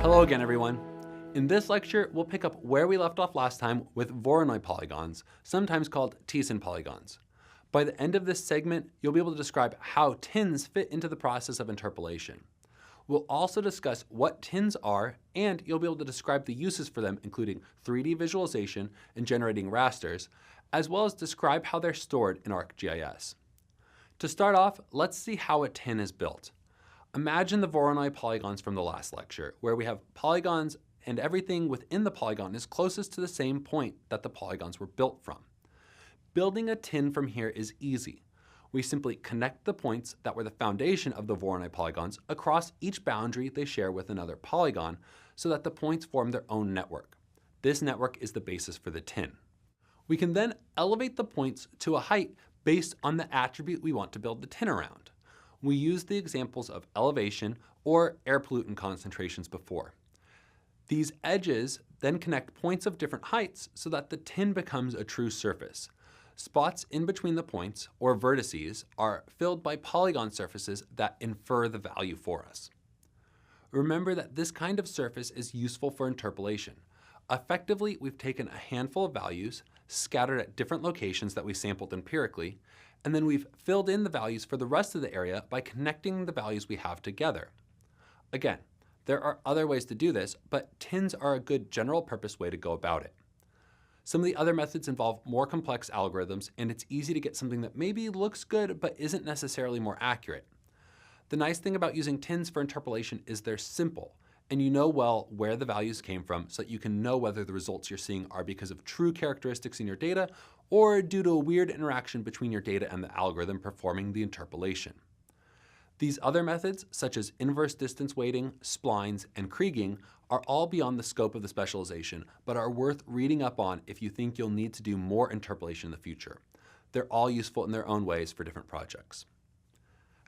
Hello again, everyone. In this lecture, we'll pick up where we left off last time with Voronoi polygons, sometimes called Thiessen polygons. By the end of this segment, you'll be able to describe how tins fit into the process of interpolation. We'll also discuss what tins are, and you'll be able to describe the uses for them, including 3D visualization and generating rasters, as well as describe how they're stored in ArcGIS. To start off, let's see how a tin is built. Imagine the Voronoi polygons from the last lecture, where we have polygons and everything within the polygon is closest to the same point that the polygons were built from. Building a tin from here is easy. We simply connect the points that were the foundation of the Voronoi polygons across each boundary they share with another polygon so that the points form their own network. This network is the basis for the tin. We can then elevate the points to a height based on the attribute we want to build the tin around. We used the examples of elevation or air pollutant concentrations before. These edges then connect points of different heights so that the tin becomes a true surface. Spots in between the points, or vertices, are filled by polygon surfaces that infer the value for us. Remember that this kind of surface is useful for interpolation. Effectively, we've taken a handful of values, scattered at different locations that we sampled empirically, and then we've filled in the values for the rest of the area by connecting the values we have together. Again, there are other ways to do this, but tins are a good general purpose way to go about it. Some of the other methods involve more complex algorithms, and it's easy to get something that maybe looks good but isn't necessarily more accurate. The nice thing about using tins for interpolation is they're simple, and you know well where the values came from so that you can know whether the results you're seeing are because of true characteristics in your data or due to a weird interaction between your data and the algorithm performing the interpolation. These other methods, such as inverse distance weighting, splines, and kriging, are all beyond the scope of the specialization, but are worth reading up on if you think you'll need to do more interpolation in the future. They're all useful in their own ways for different projects.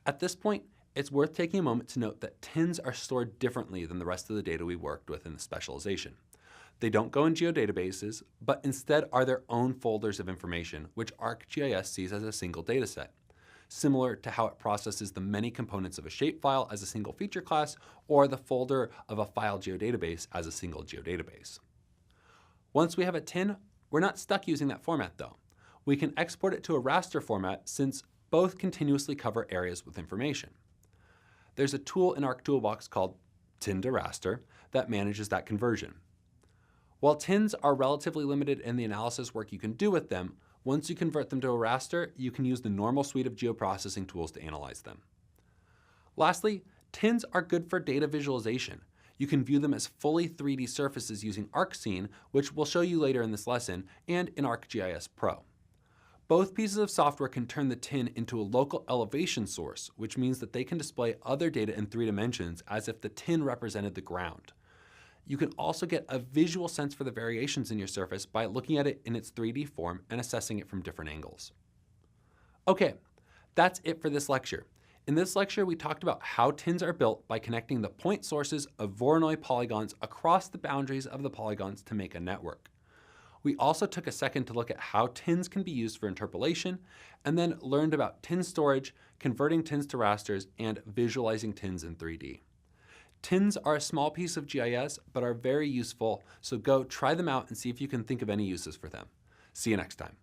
At this point, it's worth taking a moment to note that tins are stored differently than the rest of the data we worked with in the specialization. They don't go in geodatabases, but instead are their own folders of information, which ArcGIS sees as a single dataset, similar to how it processes the many components of a shapefile as a single feature class, or the folder of a file geodatabase as a single geodatabase. Once we have a tin, we're not stuck using that format though. We can export it to a raster format since both continuously cover areas with information. There's a tool in ArcToolbox called Tin to Raster that manages that conversion. While tins are relatively limited in the analysis work you can do with them, once you convert them to a raster, you can use the normal suite of geoprocessing tools to analyze them. Lastly, tins are good for data visualization. You can view them as fully 3D surfaces using ArcScene, which we'll show you later in this lesson, and in ArcGIS Pro. Both pieces of software can turn the tin into a local elevation source, which means that they can display other data in 3 dimensions as if the tin represented the ground. You can also get a visual sense for the variations in your surface by looking at it in its 3D form and assessing it from different angles. Okay, that's it for this lecture. In this lecture, we talked about how tins are built by connecting the point sources of Voronoi polygons across the boundaries of the polygons to make a network. We also took a second to look at how tins can be used for interpolation, and then learned about tin storage, converting tins to rasters, and visualizing tins in 3D. Tins are a small piece of GIS, but are very useful, so go try them out and see if you can think of any uses for them. See you next time.